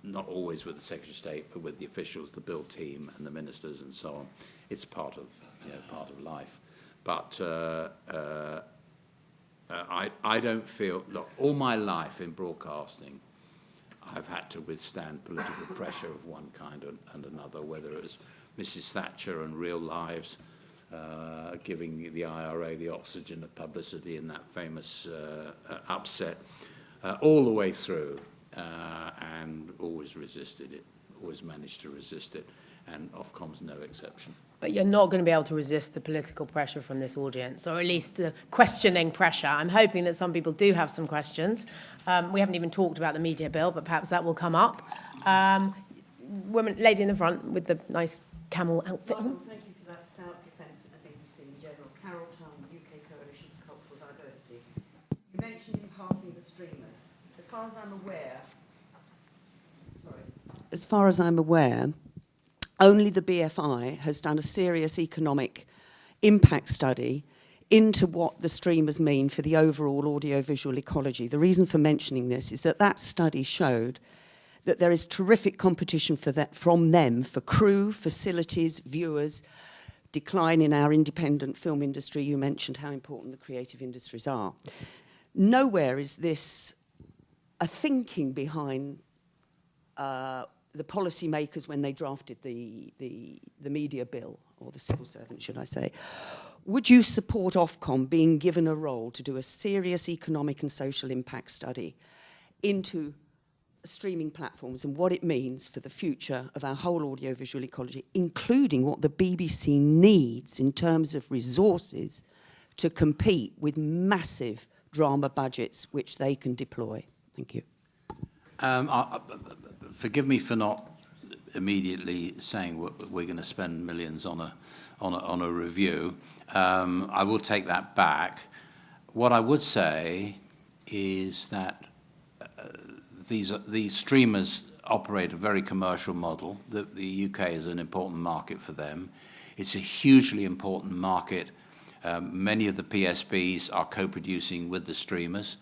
C: not always with the Secretary of State, but with the officials, the bill team, and the ministers, and so on. It's part of life. But I don't feel. Look, all my life in broadcasting, I've had to withstand political pressure of one kind and another, whether it was Mrs. Thatcher and Real Lives, giving the IRA the oxygen of publicity in that famous upset, all the way through, and always resisted it, always managed to resist it, and Ofcom's no exception.
B: But you're not going to be able to resist the political pressure from this audience, or at least the questioning pressure. I'm hoping that some people do have some questions. We haven't even talked about the media bill, but perhaps that will come up. Lady in the front with the nice camel outfit on.
D: Thank you for that stout defence of the BBC in general. Carol Town, UK Coalition for Cultural Diversity. You mentioned in passing the streamers. As far as I'm aware, only the BFI has done a serious economic impact study into what the streamers mean for the overall audiovisual ecology. The reason for mentioning this is that study showed that there is terrific competition from them for crew, facilities, viewers, decline in our independent film industry. You mentioned how important the creative industries are. Nowhere is this a thinking behind the policymakers when they drafted the media bill, or the civil servant, should I say. Would you support Ofcom being given a role to do a serious economic and social impact study into streaming platforms and what it means for the future of our whole audiovisual ecology, including what the BBC needs in terms of resources to compete with massive drama budgets which they can deploy? Thank you.
C: Forgive me for not immediately saying we're going to spend millions on a review. I will take that back. What I would say is that these streamers operate a very commercial model. The UK is an important market for them. It's a hugely important market. Many of the PSBs are co-producing with the streamers.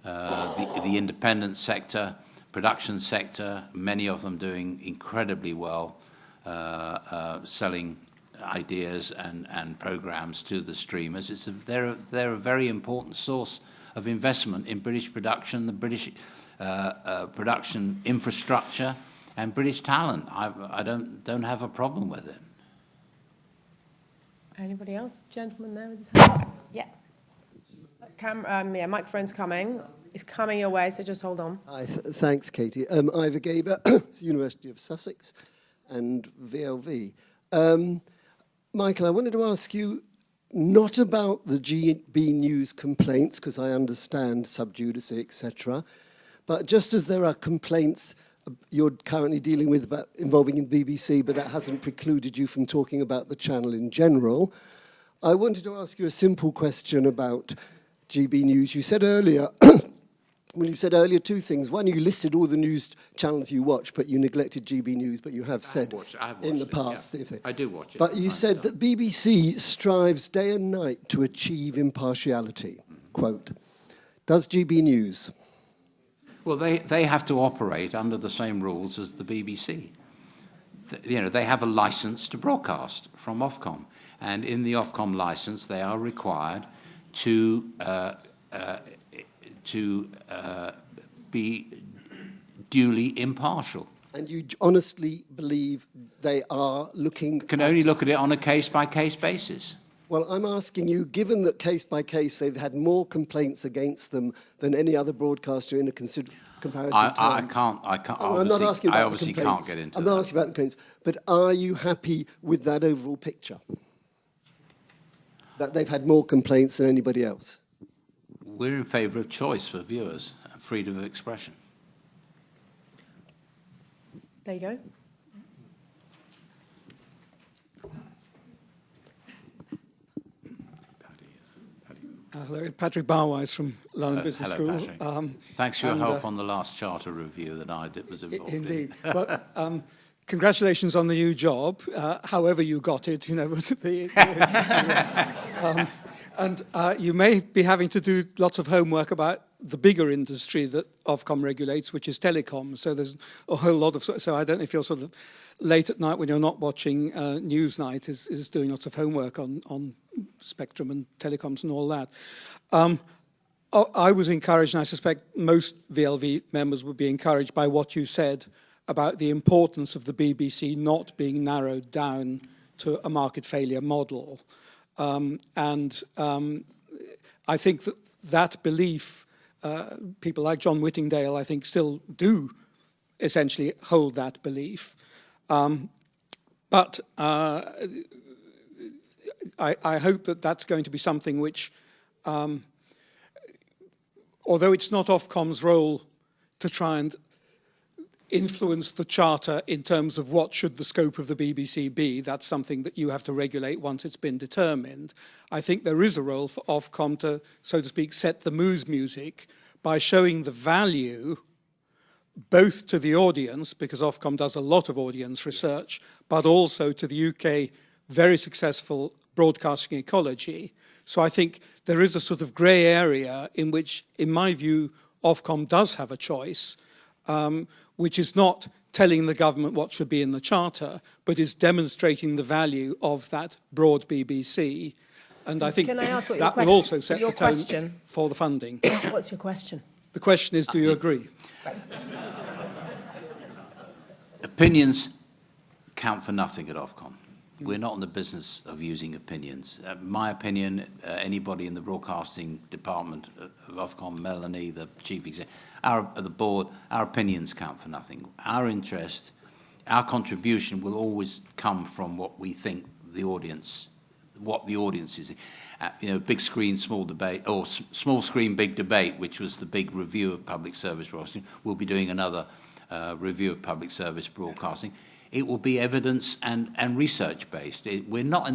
C: The independent sector, production sector, many of them doing incredibly well, selling ideas and programs to the streamers. They're a very important source of investment in British production, the British production infrastructure, and British talent. I don't have a problem with it.
B: Anybody else? Gentleman there with his hand up. Yeah. Microphone's coming. It's coming your way, so just hold on.
E: Hi, thanks, Katie. Ivor Gaber, University of Sussex, and VLV. Michael, I wanted to ask you not about the GB News complaints, because I understand sub judice, etc., but just as there are complaints you're currently dealing with involving the BBC, but that hasn't precluded you from talking about the channel in general, I wanted to ask you a simple question about GB News. You said earlier, two things. One, you listed all the news channels you watch, but you neglected GB News, but you have said in the past.
C: Yeah. I do watch it.
E: But you said that BBC strives day and night to achieve impartiality. Quote, does GB News?
C: Well, they have to operate under the same rules as the BBC. They have a license to broadcast from Ofcom, And in the Ofcom licence, they are required to be duly impartial.
E: And you honestly believe they are looking
C: Can only look at it on a case-by-case basis.
E: Well, I'm asking you, given that case by case they've had more complaints against them than any other broadcaster in a comparative time.
C: I can't.
E: Oh, I'm not asking about
C: I obviously
E: the
C: can't
E: complaints.
C: get into
E: I'm
C: that.
E: not asking about the complaints, but are you happy with that overall picture? That they've had more complaints than anybody else?
C: We're in favour of choice for viewers and freedom of expression.
B: There you go.
F: Hello, Patrick Barwise from London Business
C: Hello,
F: School.
C: Patrick. Thanks for your help on the last charter review that I was involved
F: Indeed.
C: in.
F: But congratulations on the new job, however you got it, you know. And you may be having to do lots of homework about the bigger industry that Ofcom regulates, which is telecoms. So there's a whole lot of... So I don't know if you're sort of late at night when you're not watching Newsnight is doing lots of homework on spectrum and telecoms and all that. I was encouraged, and I suspect most VLV members would be encouraged by what you said about the importance of the BBC not being narrowed down to a market failure model. I think that belief, people like John Whittingdale, I think, still do essentially hold that belief. But I hope that that's going to be something which, although it's not Ofcom's role to try and influence the charter in terms of what should the scope of the BBC be, that's something that you have to regulate once it's been determined. I think there is a role for Ofcom to, so to speak, set the mood music by showing the value both to the audience, because Ofcom does a lot of audience research, but also to the UK very successful broadcasting ecology. So I think there is a sort of grey area in which, in my view, Ofcom does have a choice, which is not telling the government what should be in the charter, but is demonstrating the value of that broad BBC. And I think that will also set the tone for the funding.
B: What's your question?
F: The question is, do you agree?
C: Opinions count for nothing at Ofcom. We're not in the business of using opinions. My opinion, anybody in the broadcasting department of Ofcom, Melanie, the chief executive, the board, our opinions count for nothing. Our interest, our contribution will always come from what we think the audience, what the audience is. Big screen, small debate, or small screen, big debate, which was the big review of public service broadcasting. We'll be doing another review of public service broadcasting. It will be evidence and research based. We're not,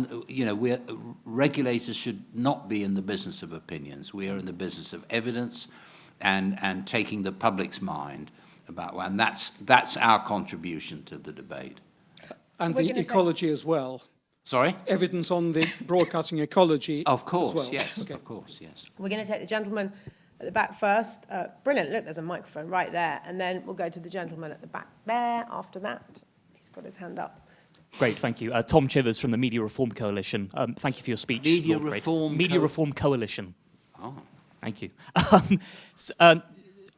C: regulators should not be in the business of opinions. We are in the business of evidence and taking the public's mind about, and that's our contribution to the debate.
F: And the ecology as well.
C: Sorry?
F: Evidence on the broadcasting ecology.
C: Of course,
F: as well.
C: Yes.
F: Okay.
C: Of course, yes.
B: We're going to take the gentleman at the back first. Brilliant. Look, there's a microphone right there. And then we'll go to the gentleman at the back there after that. He's got his hand up.
G: Great, thank you. Tom Chivers from the Media Reform Coalition. Thank you for your speech.
C: Media
G: Lord
C: Reform
G: Media Reform Coalition.
C: Oh.
G: Thank you.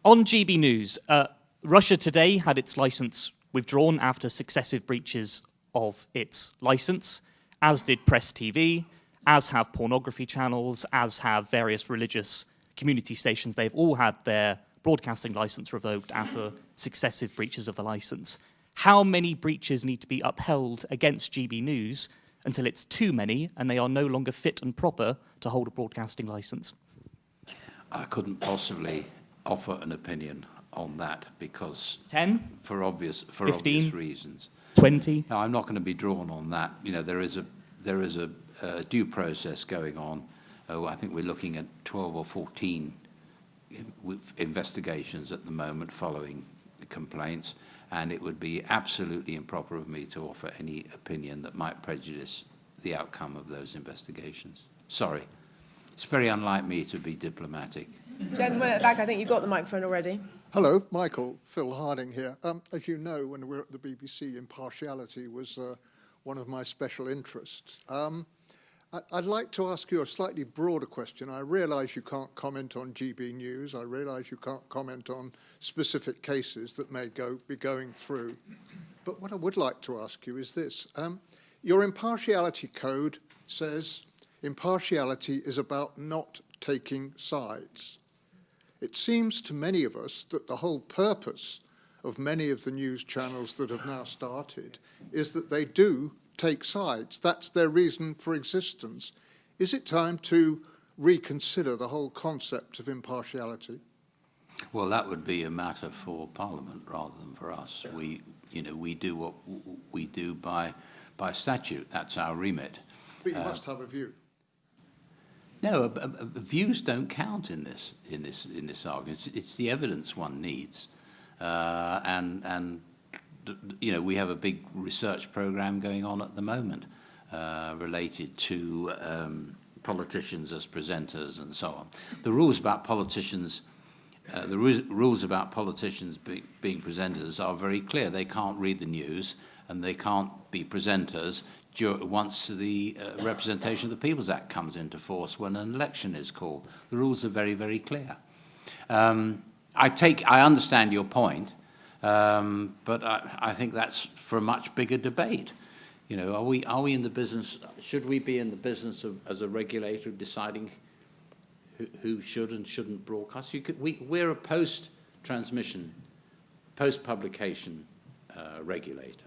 G: On GB News, Russia today had its licence withdrawn after successive breaches of its licence, as did Press TV, as have pornography channels, as have various religious community stations. They've all had their broadcasting licence revoked after successive breaches of the licence. How many breaches need to be upheld against GB News until it's too many and they are no longer fit and proper to hold a broadcasting licence?
C: I couldn't possibly offer an opinion on that because
G: 10?
C: For obvious
G: 15?
C: Reasons.
G: 20?
C: No, I'm not going to be drawn on that. There is a due process going on. I think we're looking at 12 or 14 investigations at the moment following complaints, and it would be absolutely improper of me to offer any opinion that might prejudice the outcome of those investigations. Sorry. It's very unlike me to be diplomatic.
B: Gentleman at the back, I think you've got the microphone already.
H: Hello, Michael. Phil Harding here. As you know, when we were at the BBC, impartiality was one of my special interests. I'd like to ask you a slightly broader question. I realise you can't comment on GB News. I realise you can't comment on specific cases that may be going through. But what I would like to ask you is this. Your impartiality code says impartiality is about not taking sides. It seems to many of us that the whole purpose of many of the news channels that have now started is that they do take sides. That's their reason for existence. Is it time to reconsider the whole concept of impartiality?
C: Well, that would be a matter for Parliament rather than for us. We do what we do by statute. That's our remit.
H: But you must have a view.
C: No, views don't count in this argument. It's the evidence one needs, and we have a big research program going on at the moment related to politicians as presenters and so on. The rules about politicians. Rules about politicians being presenters are very clear. They can't read the news and they can't be presenters once the Representation of the People's Act comes into force when an election is called. The rules are very, very clear. I understand your point, but I think that's for a much bigger debate. Are we in the business? Should we be in the business of, as a regulator, deciding who should and shouldn't broadcast? We're a post-transmission, post-publication regulator.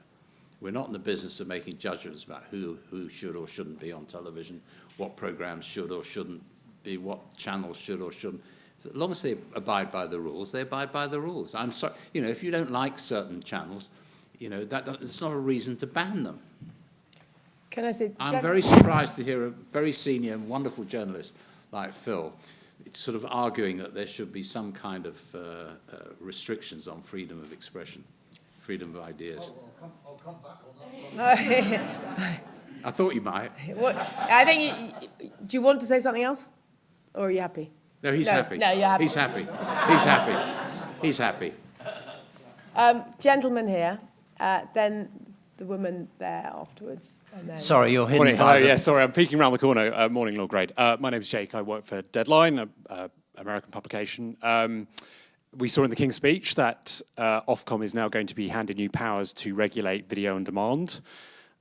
C: We're not in the business of making judgments about who should or shouldn't be on television, what programs should or shouldn't be, what channels should or shouldn't. As long as they abide by the rules, they abide by the rules. I'm sorry, if you don't like certain channels, it's not a reason to ban them.
B: Can I say?
C: I'm very surprised to hear a very senior and wonderful journalist like Phil sort of arguing that there should be some kind of restrictions on freedom of expression, freedom of ideas.
H: I'll come back on that.
C: I thought you might.
B: I think do you want to say something else? Or are you happy?
C: No, he's happy.
B: No, you're happy.
C: He's happy. He's happy. He's happy.
B: Gentleman here, then the woman there afterwards. And then...
C: Sorry, you're hidden.
I: Morning, hello. Sorry, I'm peeking around the corner. Morning, Lord Grade. My name's Jake. I work for Deadline, an American publication. We saw in the King's Speech that Ofcom is now going to be handed new powers to regulate video on demand.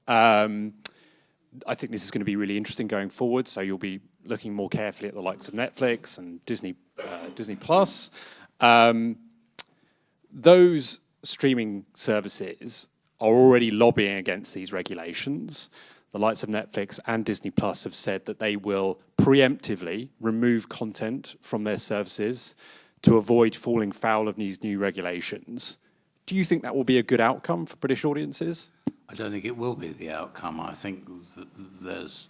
I: I think this is going to be really interesting going forward, so you'll be looking more carefully at the likes of Netflix and Disney Plus. Those streaming services are already lobbying against these regulations. The likes of Netflix and Disney Plus have said that they will preemptively remove content from their services to avoid falling foul of these new regulations. Do you think that will be a good outcome for British audiences?
C: I don't think it will be the outcome. I think there's,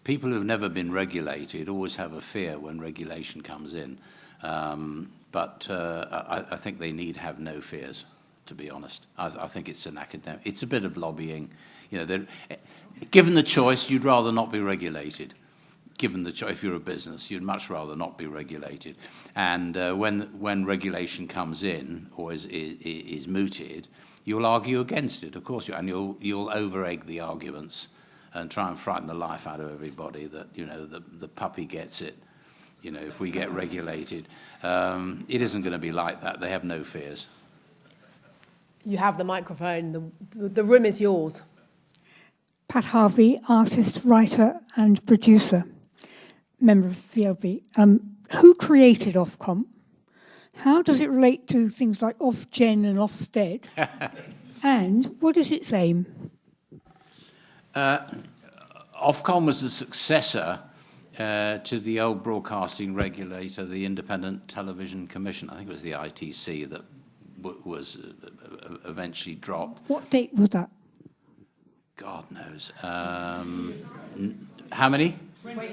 C: people who've never been regulated always have a fear when regulation comes in. But I think they need have no fears, to be honest. I think it's an academic, it's a bit of lobbying. Given the choice, you'd rather not be regulated. Given the choice, if you're a business, you'd much rather not be regulated. And when regulation comes in or is mooted, you'll argue against it, of course, and you'll over-egg the arguments and try and frighten the life out of everybody that the puppy gets it. If we get regulated, it isn't going to be like that. They have no fears.
B: You have the microphone. The room is yours.
J: Pat Harvey, artist, writer and producer, member of VLV. Who created Ofcom? How does it relate to things like Ofgen and Ofsted? And what is its aim?
C: Ofcom was the successor to the old broadcasting regulator, the Independent Television Commission. I think it was the ITC that was eventually dropped.
J: What date was that?
C: God knows. How many?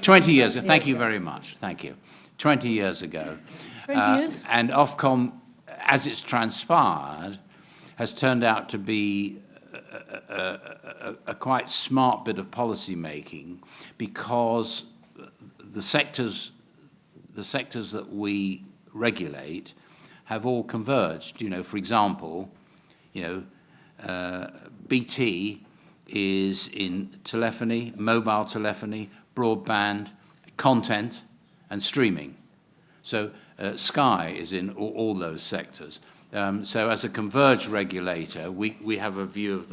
C: 20 years ago. Thank you very much. Thank you. 20 years ago.
J: 20 years?
C: And Ofcom, as it's transpired, has turned out to be a quite smart bit of policy making, because the sectors that we regulate have all converged. For example, BT is in telephony, mobile telephony, broadband, content, and streaming. So Sky is in all those sectors. So as a converged regulator, we have a view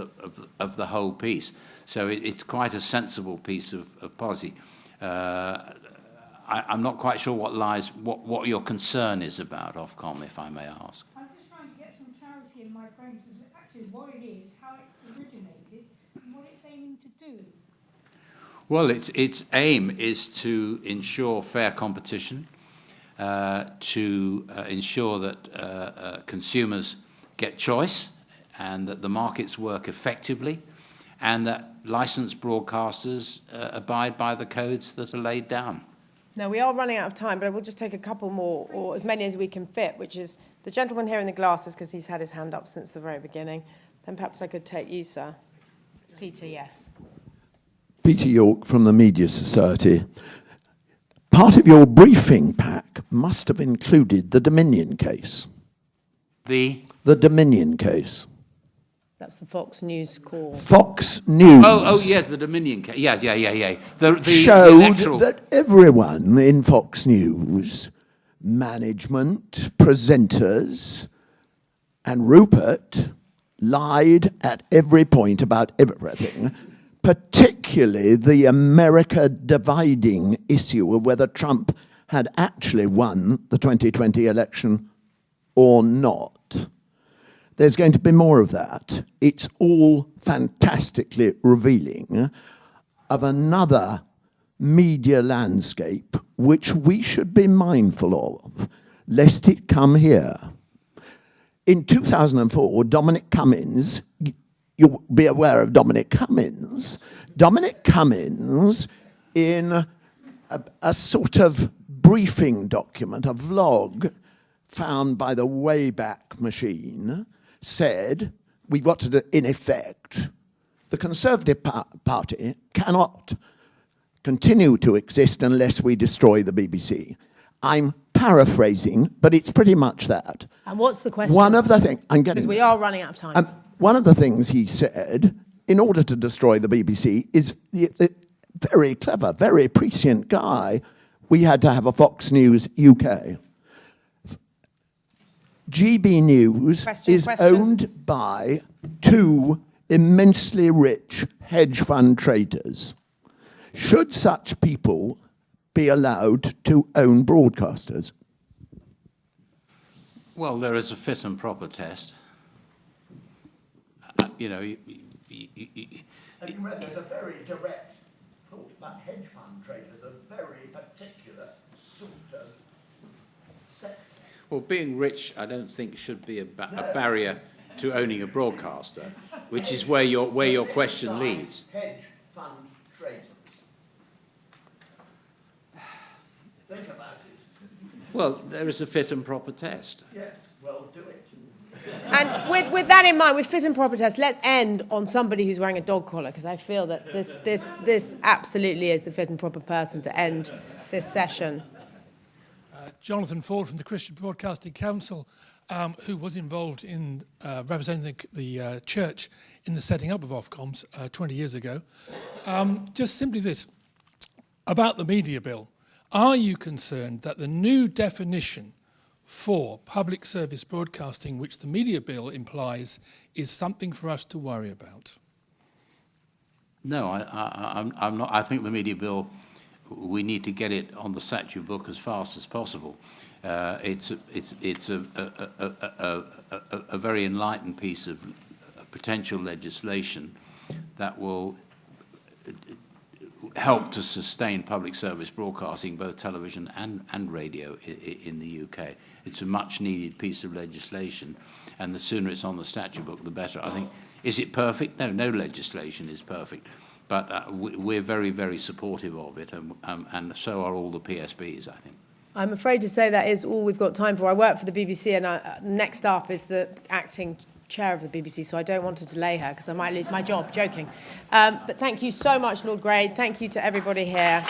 C: of the whole piece. So it's quite a sensible piece of policy. I'm not quite sure what your concern is about Ofcom, if I may ask.
J: I was just trying to get some clarity in my brain as to actually what it is, how it originated, and what it's aiming to do.
C: Well, its aim is to ensure fair competition, to ensure that consumers get choice and that the markets work effectively and that licensed broadcasters abide by the codes that are laid down.
B: Now, we are running out of time, but I will just take a couple more, or as many as we can fit, which is the gentleman here in the glasses, because he's had his hand up since the very beginning. Then perhaps I could take you, sir. Peter, yes.
K: Peter York from the Media Society. Part of your briefing pack must have included the Dominion case. The Dominion case.
B: That's the Fox News call.
K: Fox News.
C: Oh, yeah, the Dominion case. Yeah.
K: Showed that everyone in Fox News, management, presenters, and Rupert, lied at every point about everything, particularly the America dividing issue of whether Trump had actually won the 2020 election or not. There's going to be more of that. It's all fantastically revealing of another media landscape which we should be mindful of, lest it come here. In 2004, Dominic Cummings, you'll be aware of Dominic Cummings. Dominic Cummings, in a sort of briefing document, a vlog found by the Wayback Machine, said, we've got to do, in effect, the Conservative Party cannot continue to exist unless we destroy the BBC. I'm paraphrasing, but it's pretty much that.
B: And what's the question?
K: One of the things, I'm getting
B: because we are running out of time.
K: One of the things he said, in order to destroy the BBC, is very clever, very prescient guy. We had to have a Fox News UK. GB News is owned by two immensely rich hedge fund traders. Should such people be allowed to own broadcasters?
C: Well, there is a fit and proper test.
K: Have you read, there's a very direct thought about hedge fund traders, a very particular sort of sector.
C: Well, being rich, I don't think should be a barrier to owning a broadcaster, which is where your question leads.
K: Hedge fund traders. Think about it.
C: Well, there is a fit and proper test.
K: Yes, well, do it.
B: And with that in mind, with fit and proper test, let's end on somebody who's wearing a dog collar, because I feel that this absolutely is the fit and proper person to end this session.
L: Jonathan Ford from the Christian Broadcasting Council, who was involved in representing the church in the setting up of Ofcoms 20 years ago. Just simply this, about the media bill. Are you concerned that the new definition for public service broadcasting, which the media bill implies, is something for us to worry about?
C: No, I'm not. I think the media bill, we need to get it on the statute book as fast as possible. It's a very enlightened piece of potential legislation that will help to sustain public service broadcasting, both television and radio in the UK. It's a much needed piece of legislation, and the sooner it's on the statute book, the better. I think, is it perfect? No legislation is perfect, but we're very, very supportive of it, and so are all the PSBs, I think.
B: I'm afraid to say that is all we've got time for. I work for the BBC, and next up is the acting chair of the BBC, so I don't want to delay her because I might lose my job. Joking. But thank you so much, Lord Grade. Thank you to everybody here.